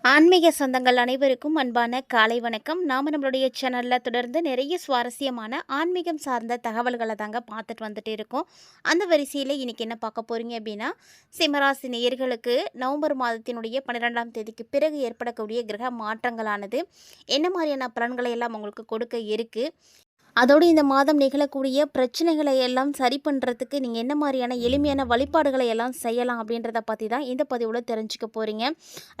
ஆன்மீக சொந்தங்கள் அனைவருக்கும் அன்பான காலை வணக்கம். நம்மளுடைய சேனலில் தொடர்ந்து நிறைய சுவாரஸ்யமான ஆன்மீகம் சார்ந்த தகவல்களை தாங்க பார்த்துட்டு வந்துட்டு இருக்கோம். அந்த வரிசையில் இன்றைக்கி என்ன பார்க்க போகிறீங்க அப்படின்னா, சிம்மராசி நேயர்களுக்கு நவம்பர் மாதத்தினுடைய 12ஆம் தேதிக்கு பிறகு ஏற்படக்கூடிய கிரக மாற்றங்களானது என்ன மாதிரியான பலன்களை எல்லாம் உங்களுக்கு கொடுக்க இருக்குது, அதோடு இந்த மாதம் நிகழக்கூடிய பிரச்சனைகளை எல்லாம் சரி பண்ணுறதுக்கு நீங்கள் என்ன மாதிரியான எளிமையான வழிபாடுகளை எல்லாம் செய்யலாம் அப்படின்றத பற்றி தான் இந்த பதிவில் தெரிஞ்சுக்க போகிறீங்க.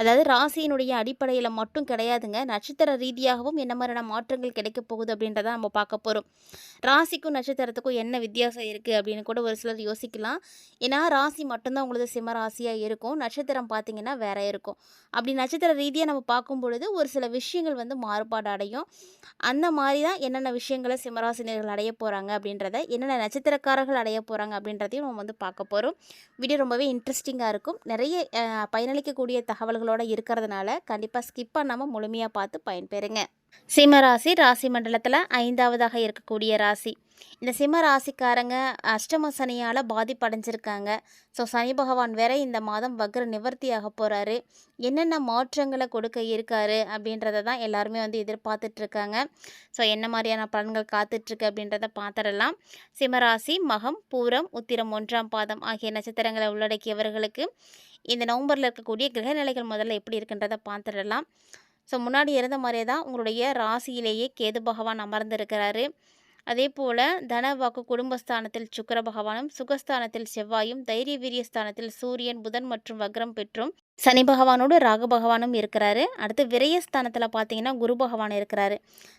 அதாவது ராசியினுடைய அடிப்படையில் மட்டும் கிடையாதுங்க, நட்சத்திர ரீதியாகவும் என்ன மாதிரியான மாற்றங்கள் கிடைக்க போகுது அப்படின்றத நம்ம பார்க்க போகிறோம். ராசிக்கும் நட்சத்திரத்துக்கும் என்ன வித்தியாசம் இருக்குது அப்படின்னு கூட ஒரு சிலர் யோசிக்கலாம். ஏன்னா ராசி மட்டும்தான் உங்களது சிம்ம ராசியாக இருக்கும், நட்சத்திரம் பார்த்திங்கன்னா வேற இருக்கும். அப்படி நட்சத்திர ரீதியாக நம்ம பார்க்கும் பொழுது ஒரு சில விஷயங்கள் வந்து மாறுபாடு அடையும். அந்த மாதிரி தான் என்னென்ன விஷயங்களை சிம்மராசினியர்கள் அடைய போகிறாங்க அப்படின்றத, என்னென்ன நட்சத்திரக்காரர்கள் அடைய போகிறாங்க அப்படின்றதையும் நம்ம வந்து பார்க்க போகிறோம். வீடியோ ரொம்பவே இன்ட்ரெஸ்டிங்காக இருக்கும். நிறைய பயனளிக்கக்கூடிய தகவல்களோடு இருக்கிறதுனால கண்டிப்பாக ஸ்கிப் பண்ணாமல் முழுமையாக பார்த்து பயன்பெறுங்க. சிம்மராசி ராசி மண்டலத்தில் 5வதாக இருக்கக்கூடிய ராசி. இந்த சிம்ம ராசிக்காரங்க அஷ்டம சனியால் பாதிப்படைஞ்சிருக்காங்க. ஸோ சனி பகவான் வேற இந்த மாதம் வக்ர நிவர்த்தியாக போகிறாரு. என்னென்ன மாற்றங்களை கொடுக்க இருக்காரு அப்படின்றத தான் எல்லாருமே வந்து எதிர்பார்த்துட்ருக்காங்க. ஸோ என்ன மாதிரியான பலன்கள் காத்துட்ருக்கு அப்படின்றத பார்த்துடலாம். சிம்மராசி மகம், பூரம், உத்திரம் 1ஆம் பாதம் ஆகிய நட்சத்திரங்களை உள்ளடக்கியவர்களுக்கு இந்த நவம்பரில் இருக்கக்கூடிய கிரகநிலைகள் முதல்ல எப்படி இருக்குன்றதை பார்த்துடலாம். ஸோ முன்னாடி இருந்த மாதிரியே தான் உங்களுடைய ராசியிலேயே கேது பகவான் அமர்ந்திருக்கிறாரு. அதே போல் தன வாக்கு குடும்பஸ்தானத்தில் சுக்கிர பகவானும், சுகஸ்தானத்தில் செவ்வாயும், தைரிய வீரியஸ்தானத்தில் சூரியன், புதன் மற்றும் வக்ரம் பெற்றும் சனி பகவானோடு ராகு பகவானும் இருக்கிறாரு. அடுத்து விரயஸ்தானத்தில் பார்த்தீங்கன்னா குரு பகவான் இருக்கிறாரு.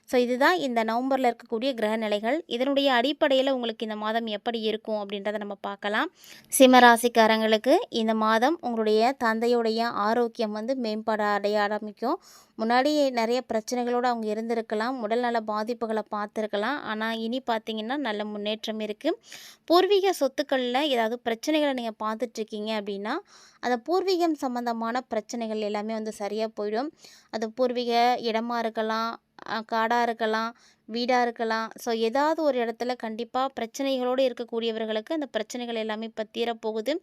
ஸோ இதுதான் இந்த நவம்பரில் இருக்கக்கூடிய கிரக நிலைகள். இதனுடைய அடிப்படையில் உங்களுக்கு இந்த மாதம் எப்படி இருக்கும் அப்படின்றத நம்ம பார்க்கலாம். சிம்மராசிக்காரங்களுக்கு இந்த மாதம் உங்களுடைய தந்தையுடைய ஆரோக்கியம் வந்து மேம்பாடு அடைய ஆரம்பிக்கும். முன்னாடி நிறைய பிரச்சனைகளோடு அவங்க இருந்திருக்கலாம், உடல்நல பாதிப்புகளை பார்த்துருக்கலாம். ஆனால் இனி பார்த்திங்கன்னா நல்ல முன்னேற்றம் இருக்குது. பூர்வீக சொத்துக்களில் ஏதாவது பிரச்சனைகளை நீங்கள் பார்த்துட்ருக்கீங்க அப்படின்னா, அந்த பூர்வீகம் சம்மந்தமான பிரச்சனைகள் எல்லாமே வந்து சரியாக போயிடும். அது பூர்வீக இடமா இருக்கலாம், காடாக இருக்கலாம், வீடாக இருக்கலாம். ஸோ ஏதாவது ஒரு இடத்துல கண்டிப்பாக பிரச்சனைகளோடு இருக்கக்கூடியவர்களுக்கு அந்த பிரச்சனைகள் எல்லாமே இப்போ தீரப்போகுது.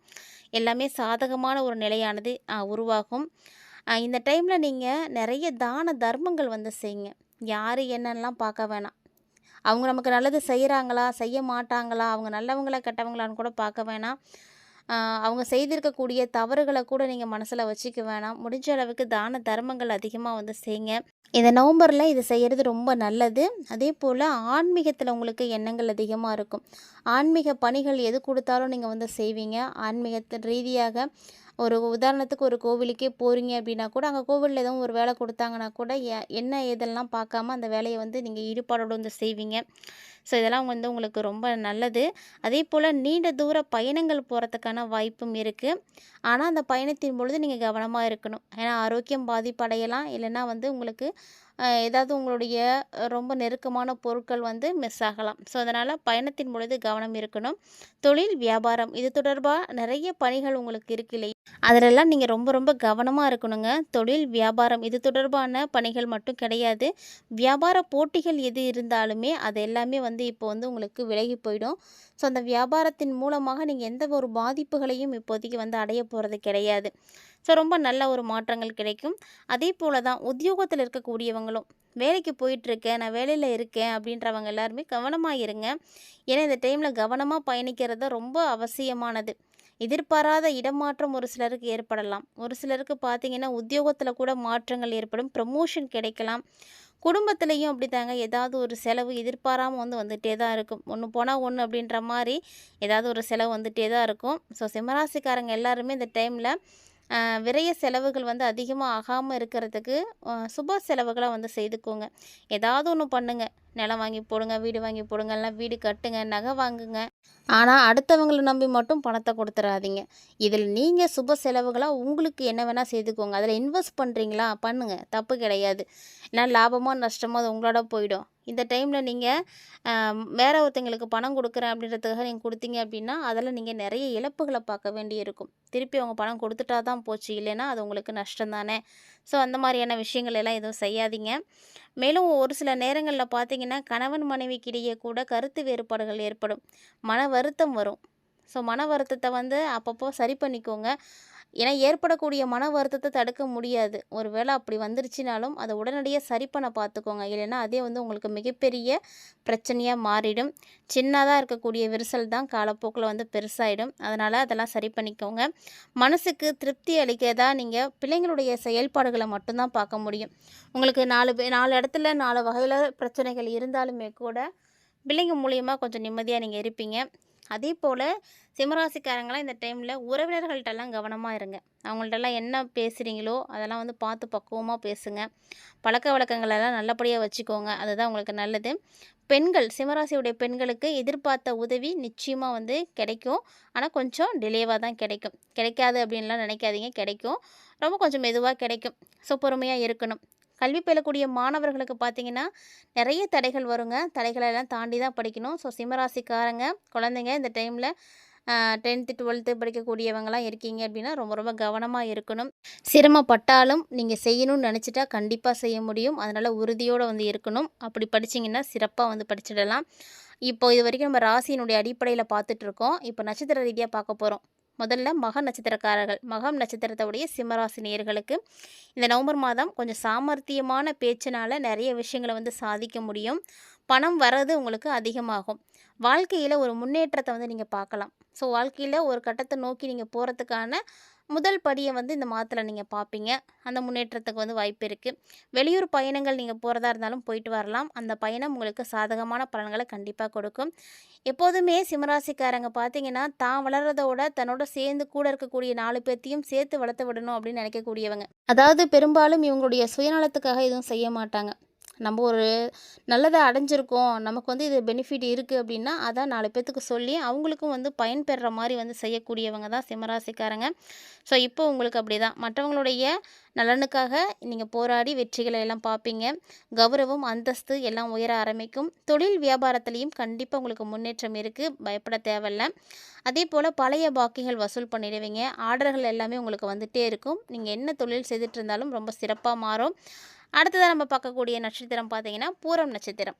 எல்லாமே சாதகமான ஒரு நிலையானது உருவாகும். இந்த டைமில் நீங்கள் நிறைய தான தர்மங்கள் வந்து செய்யுங்க. யார் என்னென்னலாம் பார்க்க வேணாம். அவங்க நமக்கு நல்லது செய்கிறாங்களா, செய்ய மாட்டாங்களா, அவங்க நல்லவங்களா கெட்டவங்களான்னு கூட பார்க்க வேணாம். அவங்க செய்திருக்கக்கூடிய தவறுகளை கூட நீங்கள் மனசில் வச்சுக்க வேணாம். முடிஞ்ச அளவுக்கு தான தர்மங்கள் அதிகமாக வந்து செய்யுங்க. இந்த நவம்பரில் இது செய்கிறது ரொம்ப நல்லது. அதே போல் ஆன்மீகத்தில் உங்களுக்கு எண்ணங்கள் அதிகமாக இருக்கும். ஆன்மீக பணிகள் எது கொடுத்தாலும் நீங்கள் வந்து செய்வீங்க. ஆன்மீகத்தின் ரீதியாக ஒரு உதாரணத்துக்கு ஒரு கோவிலுக்கே போகிறீங்க அப்படின்னா கூட, அங்கே கோவிலில் எதுவும் ஒரு வேலை கொடுத்தாங்கன்னா கூட என்ன ஏதெல்லாம் பார்க்காம அந்த வேலையை வந்து நீங்கள் ஈடுபாடோடு வந்து செய்வீங்க. ஸோ இதெல்லாம் வந்து உங்களுக்கு ரொம்ப நல்லது. அதே போல் நீண்ட தூர பயணங்கள் போகிறதுக்கான வாய்ப்பும் இருக்குது. ஆனால் அந்த பயணத்தின் பொழுது நீங்கள் கவனமாக இருக்கணும். ஏன்னா ஆரோக்கியம் பாதிப்படையலாம். இல்லைன்னா வந்து உங்களுக்கு ஏதாவது உங்களுடைய ரொம்ப நெருக்கமான பொருட்கள் வந்து மிஸ் ஆகலாம். ஸோ அதனால் பயணத்தின் பொழுது கவனம் இருக்கணும். தொழில் வியாபாரம் இது தொடர்பாக நிறைய பணிகள் உங்களுக்கு இருக்கு இல்லையா, அதிலெல்லாம் நீங்கள் ரொம்ப ரொம்ப கவனமாக இருக்கணுங்க. தொழில் வியாபாரம் இது தொடர்பான பணிகள் மட்டும் கிடையாது, வியாபார போட்டிகள் எது இருந்தாலுமே அது எல்லாமே வந்து இப்போ வந்து உங்களுக்கு விலகி போயிடும். ஸோ அந்த வியாபாரத்தின் மூலமாக நீங்கள் எந்த ஒரு பாதிப்புகளையும் இப்போதைக்கு வந்து அடைய போகிறது கிடையாது. ஸோ ரொம்ப நல்ல ஒரு மாற்றங்கள் கிடைக்கும். அதே போல் தான் உத்தியோகத்தில் இருக்கக்கூடியவங்களும், வேலைக்கு போயிட்டுருக்கேன், நான் வேலையில் இருக்கேன் அப்படின்றவங்க எல்லாருமே கவனமாக இருங்க. ஏன்னா இந்த டைமில் கவனமாக பயணிக்கிறது ரொம்ப அவசியமானது. எதிர்பாராத இடமாற்றம் ஒரு சிலருக்கு ஏற்படலாம். ஒரு சிலருக்கு பார்த்திங்கன்னா உத்தியோகத்தில் கூட மாற்றங்கள் ஏற்படும், ப்ரமோஷன் கிடைக்கலாம். குடும்பத்துலேயும் அப்படி தாங்க, ஏதாவது ஒரு செலவு எதிர்பாராமல் வந்து வந்துகிட்டே தான் இருக்கும். ஒன்று போனால் ஒன்று அப்படின்ற மாதிரி ஏதாவது ஒரு செலவு வந்துகிட்டே தான் இருக்கும். ஸோ சிம்மராசிக்காரங்க எல்லாருமே இந்த டைமில் விரைய செலவுகள் வந்து அதிகமாக ஆகாமல் இருக்கிறதுக்கு சுப செலவுகளை வந்து செய்துக்கோங்க. ஏதாவது ஒன்று பண்ணுங்கள். நிலம் வாங்கி போடுங்க, வீடு வாங்கி போடுங்க, இல்லை வீடு கட்டுங்க, நகை வாங்குங்க. ஆனால் அடுத்தவங்களை நம்பி மட்டும் பணத்தை கொடுத்துடாதீங்க. இதில் நீங்கள் சுப செலவுகளாக உங்களுக்கு என்ன வேணால் செய்துக்கோங்க. அதில் இன்வெஸ்ட் பண்ணுறீங்களா, பண்ணுங்கள், தப்பு கிடையாது. ஏன்னா லாபமோ நஷ்டமோ அது உங்களோட போயிடும். இந்த டைமில் நீங்கள் வேற ஒருத்தங்களுக்கு பணம் கொடுக்குறேன் அப்படின்றதுக்காக நீங்கள் கொடுத்தீங்க அப்படின்னா அதில் நீங்கள் நிறைய இழப்புகளை பார்க்க வேண்டியிருக்கும். திருப்பி அவங்க பணம் கொடுத்துட்டா தான் போச்சு, இல்லைன்னா அது உங்களுக்கு நஷ்டம் தானே. ஸோ அந்த மாதிரியான விஷயங்கள் எல்லாம் எதுவும் செய்யாதீங்க. மேலும் ஒரு சில நேரங்களில் பார்த்தீங்கன்னா கணவன் மனைவிக்கிடையே கூட கருத்து வேறுபாடுகள் ஏற்படும், மன வருத்தம் வரும். ஸோ மன வருத்தத்தை வந்து அப்பப்போ சரி பண்ணிக்கோங்க. ஏன்னா ஏற்படக்கூடிய மன வருத்தத்தை தடுக்க முடியாது. ஒரு வேளை அப்படி வந்துருச்சுனாலும் அதை உடனடியாக சரி பண்ண பார்த்துக்கோங்க. இல்லைன்னா அதே வந்து உங்களுக்கு மிகப்பெரிய பிரச்சனையாக மாறிடும். சின்னதாக இருக்கக்கூடிய விரிசல் தான் காலப்போக்கில் வந்து பெருசாகிடும். அதனால் அதெல்லாம் சரி பண்ணிக்கோங்க. மனசுக்கு திருப்தி அளிக்கிறதா நீங்கள் பிள்ளைங்களுடைய செயல்பாடுகளை மட்டும்தான் பார்க்க முடியும். உங்களுக்கு 4 இடத்துல 4 வகையில் பிரச்சனைகள் இருந்தாலுமே கூட பிள்ளைங்க மூலியமா கொஞ்சம் நிம்மதியாக நீங்கள் இருப்பீங்க. அதே போல் சிம்மராசிக்காரங்களாம் இந்த டைமில் உறவினர்கள்ட்டெல்லாம் கவனமாக இருங்க. அவங்கள்ட்டெல்லாம் என்ன பேசுகிறீங்களோ அதெல்லாம் வந்து பார்த்து பக்குவமாக பேசுங்க. பழக்க வழக்கங்களெல்லாம் நல்லபடியாக வச்சுக்கோங்க. அதுதான் உங்களுக்கு நல்லது. பெண்கள், சிம்மராசியுடைய பெண்களுக்கு எதிர்பார்த்த உதவி நிச்சயமாக வந்து கிடைக்கும். ஆனால் கொஞ்சம் டிலேவாக தான் கிடைக்கும். கிடைக்காது அப்படின்லாம் நினைக்காதீங்க, கிடைக்கும். ரொம்ப கொஞ்சம் மெதுவாக கிடைக்கும். ஸோ பொறுமையாக இருக்கணும். கல்வி பயிலக்கூடிய மாணவர்களுக்கு பார்த்தீங்கன்னா நிறைய தடைகள் வருங்க. தடைகளெல்லாம் தாண்டி தான் படிக்கணும். ஸோ சிம்மராசிக்காரங்க குழந்தைங்க இந்த டைமில் 10th 12th படிக்கக்கூடியவங்களாம் இருக்கீங்க அப்படின்னா ரொம்ப ரொம்ப கவனமாக இருக்கணும். சிரமப்பட்டாலும் நீங்கள் செய்யணும்னு நினச்சிட்டா கண்டிப்பாக செய்ய முடியும். அதனால் உறுதியோடு வந்து இருக்கணும். அப்படி படிச்சிங்கன்னா சிறப்பாக வந்து படிச்சிடலாம். இப்போ இது வரைக்கும் நம்ம ராசியினுடைய அடிப்படையில் பார்த்துட்ருக்கோம். இப்போ நட்சத்திர ரீதியாக பார்க்க போகிறோம். முதல்ல மக நட்சத்திரக்காரர்கள், மகம் நட்சத்திரத்தோடைய சிம்மராசி நேயர்களுக்கு இந்த நவம்பர் மாதம் கொஞ்சம் சாமர்த்தியமான பேச்சினால் நிறைய விஷயங்களை வந்து சாதிக்க முடியும். பணம் வர்றது உங்களுக்கு அதிகமாகும். வாழ்க்கையில் ஒரு முன்னேற்றத்தை வந்து நீங்கள் பார்க்கலாம். ஸோ வாழ்க்கையில் ஒரு கட்டத்தை நோக்கி நீங்கள் போகிறதுக்கான முதல் படியை வந்து இந்த மாதத்தில் நீங்கள் பார்ப்பீங்க. அந்த முன்னேற்றத்துக்கு வந்து வாய்ப்பு இருக்குது. வெளியூர் பயணங்கள் நீங்கள் போகிறதா இருந்தாலும் போயிட்டு வரலாம். அந்த பயணம் உங்களுக்கு சாதகமான பலன்களை கண்டிப்பாக கொடுக்கும். எப்போதுமே சிம்மராசிக்காரங்க பார்த்தீங்கன்னா தான் வளர்கிறதோட தன்னோட சேர்ந்து கூட இருக்கக்கூடிய 4 பேர்த்தையும் சேர்த்து வளர்த்து விடணும் அப்படின்னு நினைக்கக்கூடியவங்க. அதாவது பெரும்பாலும் இவங்களுடைய சுயநலத்துக்காக எதுவும் செய்ய மாட்டாங்க. நம்ம ஒரு நல்லதை அடைஞ்சிருக்கோம், நமக்கு வந்து இது பெனிஃபிட் இருக்குது அப்படின்னா அதான் 4 பேர்த்துக்கு சொல்லி அவங்களுக்கும் வந்து பயன்பெறுற மாதிரி வந்து செய்யக்கூடியவங்க தான் சிம்மராசிக்காரங்க. ஸோ இப்போ உங்களுக்கு அப்படி தான் மற்றவங்களுடைய நலனுக்காக நீங்கள் போராடி வெற்றிகளை எல்லாம் பார்ப்பீங்க. கௌரவம், அந்தஸ்து எல்லாம் உயர ஆரம்பிக்கும். தொழில் வியாபாரத்துலேயும் கண்டிப்பாக உங்களுக்கு முன்னேற்றம் இருக்குது, பயப்பட தேவையில்ல. அதே போல் பழைய பாக்கிகள் வசூல் பண்ணிடுவீங்க. ஆர்டர்கள் எல்லாமே உங்களுக்கு வந்துகிட்டே இருக்கும். நீங்கள் என்ன தொழில் செய்துட்டு இருந்தாலும் ரொம்ப சிறப்பாக மாறும். அடுத்ததாக நம்ம பார்க்கக்கூடிய நட்சத்திரம் பார்த்தீங்கன்னா பூரம் நட்சத்திரம்.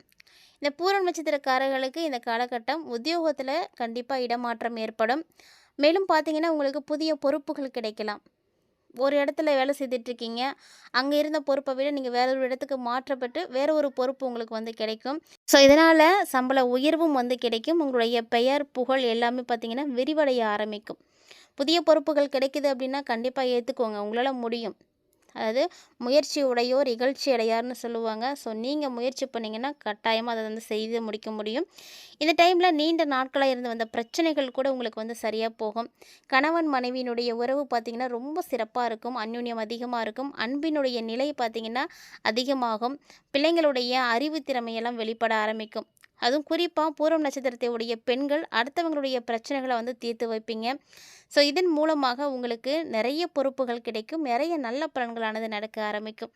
இந்த பூரம் நட்சத்திரக்காரர்களுக்கு இந்த காலகட்டம் உத்தியோகத்தில் கண்டிப்பாக இடமாற்றம் ஏற்படும். மேலும் பார்த்தீங்கன்னா உங்களுக்கு புதிய பொறுப்புகள் கிடைக்கலாம். ஒரு இடத்துல வேலை செய்துட்ருக்கீங்க, அங்கே இருந்த பொறுப்பை விட நீங்கள் வேற ஒரு இடத்துக்கு மாற்றப்பட்டு வேற ஒரு பொறுப்பு உங்களுக்கு வந்து கிடைக்கும். ஸோ இதனால் சம்பள உயர்வும் வந்து கிடைக்கும். உங்களுடைய பெயர், புகழ் எல்லாமே பார்த்தீங்கன்னா விரிவடைய ஆரம்பிக்கும். புதிய பொறுப்புகள் கிடைக்குது அப்படின்னா கண்டிப்பாக ஏற்றுக்கோங்க, உங்களால் முடியும். அதாவது முயற்சி உடையோர் இகழ்ச்சி அடையார்னு சொல்லுவாங்க. ஸோ நீங்கள் முயற்சி பண்ணிங்கன்னா கட்டாயமாக அதை வந்து செய்து முடிக்க முடியும். இந்த டைமில் நீண்ட நாட்களாக இருந்து வந்த பிரச்சனைகள் கூட உங்களுக்கு வந்து சரியாக போகும். கணவன் மனைவியினுடைய உறவு பார்த்திங்கன்னா ரொம்ப சிறப்பாக இருக்கும். அந்யோன்யம் அதிகமாக இருக்கும். அன்பினுடைய நிலை பார்த்திங்கன்னா அதிகமாகும். பிள்ளைங்களுடைய அறிவு திறமையெல்லாம் வெளிப்பட ஆரம்பிக்கும். அதுவும் குறிப்பாக பூரம் நட்சத்திரத்தை உடைய பெண்கள் அடுத்தவங்களுடைய பிரச்சனைகளை வந்து தீர்த்து வைப்பீங்க. ஸோ இதன் மூலமாக உங்களுக்கு நிறைய பொறுப்புகள் கிடைக்கும். நிறைய நல்ல பலன்களானது நடக்க ஆரம்பிக்கும்.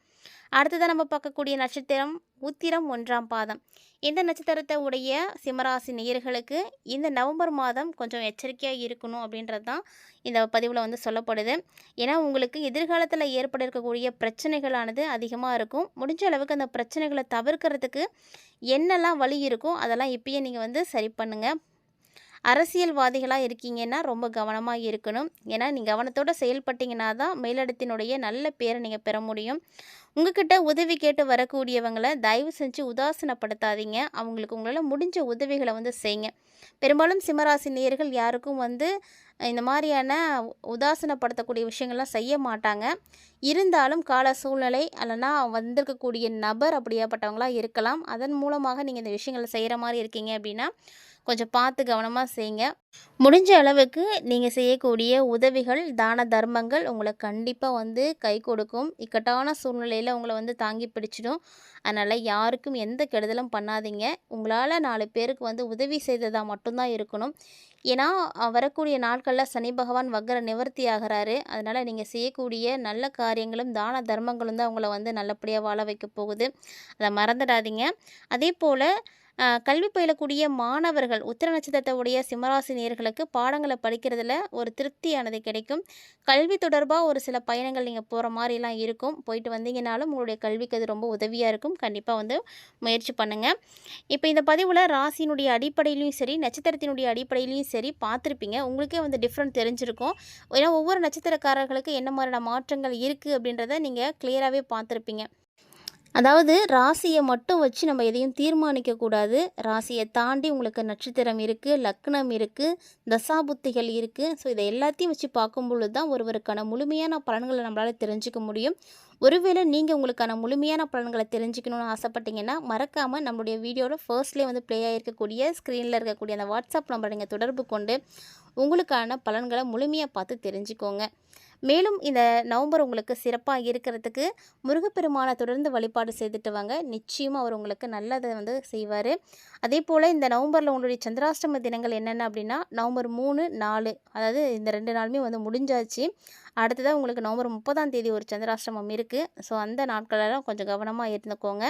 அடுத்ததாக நம்ம பார்க்கக்கூடிய நட்சத்திரம் உத்திரம் 1ஆம் பாதம். இந்த நட்சத்திரத்தை உடைய சிம்மராசி நேயர்களுக்கு இந்த நவம்பர் மாதம் கொஞ்சம் எச்சரிக்கையாக இருக்கணும் அப்படின்றது தான் இந்த பதிவில் வந்து சொல்லப்படுது. ஏன்னா உங்களுக்கு எதிர்காலத்தில் ஏற்பட இருக்கக்கூடிய பிரச்சனைகளானது அதிகமாக இருக்கும். முடிஞ்ச அளவுக்கு அந்த பிரச்சனைகளை தவிர்க்கிறதுக்கு என்னெல்லாம் வழி இருக்கோ அதெல்லாம் இப்பயே நீங்கள் வந்து சரி பண்ணுங்கள். அரசியல்வாதிகளாக இருக்கீங்கன்னா ரொம்ப கவனமாக இருக்கணும். ஏன்னா நீங்கள் கவனத்தோடு செயல்பட்டீங்கன்னா தான் மேலிடத்தினுடைய நல்ல பேரை நீங்கள் பெற முடியும். உங்ககிட்ட உதவி கேட்டு வரக்கூடியவங்களை தயவு செஞ்சு உதாசீனப்படுத்தாதீங்க. அவங்களுக்கு உங்களால் முடிஞ்ச உதவிகளை வந்து செய்யுங்க. பெரும்பாலும் சிம்மராசி நேயர்கள் யாருக்கும் வந்து இந்த மாதிரியான உதாசீனப்படுத்தக்கூடிய விஷயங்கள்லாம் செய்ய மாட்டாங்க. இருந்தாலும் கால சூழ்நிலை அல்லனா வந்திருக்கக்கூடிய நபர் அப்படியாப்பட்டவங்களாக இருக்கலாம். அதன் மூலமாக நீங்கள் இந்த விஷயங்களை செய்கிற மாதிரி இருக்கீங்க அப்படின்னா கொஞ்சம் பார்த்து கவனமாக செய்யுங்க. முடிஞ்ச அளவுக்கு நீங்கள் செய்யக்கூடிய உதவிகள், தான தர்மங்கள் உங்களை கண்டிப்பாக வந்து கை கொடுக்கும். இக்கட்டான சூழ்நிலையில் உங்களை வந்து தாங்கி பிடிச்சிடும். அதனால் யாருக்கும் எந்த கெடுதலும் பண்ணாதீங்க. உங்களால் 4 பேருக்கு வந்து உதவி செய்ததாக மட்டும்தான் இருக்கணும். ஏன்னா வரக்கூடிய நாட்களில் சனி பகவான் வக்ர நிவர்த்தி ஆகிறாரு. அதனால் நீங்கள் செய்யக்கூடிய நல்ல காரியங்களும் தான தர்மங்களும் தான் உங்களை வந்து நல்லபடியாக வாழ வைக்க போகுது. அதை மறந்துடாதீங்க. அதே போல் கல்வி பயிலக்கூடிய மாணவர்கள் உத்திர நட்சத்திரத்தை உடைய சிம்மராசி நேயர்களுக்கு பாடங்களை படிக்கிறதுல ஒரு திருப்தியானது கிடைக்கும். கல்வி தொடர்பாக ஒரு சில பயணங்கள் நீங்கள் போகிற மாதிரிலாம் இருக்கும். போயிட்டு வந்தீங்கனாலும் உங்களுடைய கல்விக்கு அது ரொம்ப உதவியாக இருக்கும். கண்டிப்பாக வந்து முயற்சி பண்ணுங்கள். இப்போ இந்த பதிவில் ராசியினுடைய அடிப்படையிலையும் சரி, நட்சத்திரத்தினுடைய அடிப்படையிலையும் சரி பார்த்துருப்பீங்க. உங்களுக்கே வந்து டிஃப்ரெண்ட் தெரிஞ்சிருக்கும். ஏன்னா ஒவ்வொரு நட்சத்திரக்காரர்களுக்கு என்ன மாதிரியான மாற்றங்கள் இருக்குது அப்படின்றத நீங்கள் கிளியராகவே பார்த்துருப்பீங்க. அதாவது ராசியை மட்டும் வச்சு நம்ம எதையும் தீர்மானிக்கக்கூடாது. ராசியை தாண்டி உங்களுக்கு நட்சத்திரம் இருக்குது, லக்னம் இருக்குது, தசாபுத்திகள் இருக்குது. ஸோ இதை எல்லாத்தையும் வச்சு பார்க்கும்பொழுது தான் ஒருவருக்கான முழுமையான பலன்களை நம்மளால் தெரிஞ்சுக்க முடியும். ஒருவேளை நீங்கள் உங்களுக்கான முழுமையான பலன்களை தெரிஞ்சுக்கணுன்னு ஆசைப்பட்டீங்கன்னா மறக்காமல் நம்மளுடைய வீடியோட ஃபர்ஸ்ட்லேயே வந்து ப்ளே ஆகிருக்கக்கூடிய ஸ்க்ரீனில் இருக்கக்கூடிய அந்த வாட்ஸ்அப் நம்பரை நீங்கள் தொடர்பு கொண்டு உங்களுக்கான பலன்களை முழுமையாக பார்த்து தெரிஞ்சுக்கோங்க. மேலும் இந்த நவம்பர் உங்களுக்கு சிறப்பாக இருக்கிறதுக்கு முருகப்பெருமானை தொடர்ந்து வழிபாடு செய்துட்டு வாங்க. நிச்சயமாக அவர் உங்களுக்கு நல்லதை வந்து செய்வார். அதே போல் இந்த நவம்பரில் உங்களுடைய சந்திராஷ்டம தினங்கள் என்னென்ன அப்படின்னா நவம்பர் 3, 4 அதாவது இந்த 2 நாளுமே வந்து முடிஞ்சாச்சு. அடுத்ததாக உங்களுக்கு நவம்பர் 30ஆம் தேதி ஒரு சந்திராஷ்டமம் இருக்குது. ஸோ அந்த நாட்களெல்லாம் கொஞ்சம் கவனமாக இருந்துக்கோங்க.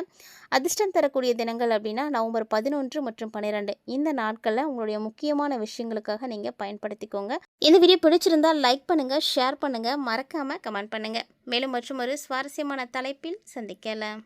அதிர்ஷ்டம் தரக்கூடிய தினங்கள் அப்படின்னா நவம்பர் 11 மற்றும் 12 இந்த நாட்களில் உங்களுடைய முக்கியமான விஷயங்களுக்காக நீங்கள் பயன்படுத்திக்கோங்க. இந்த வீடியோ பிடிச்சிருந்தால் லைக் பண்ணுங்கள், ஷேர் பண்ணுங்கள், மறக்காமல் கமெண்ட் பண்ணுங்கள். மேலும் மற்றும் ஒரு சுவாரஸ்யமான தலைப்பில் சந்திக்கலாம்.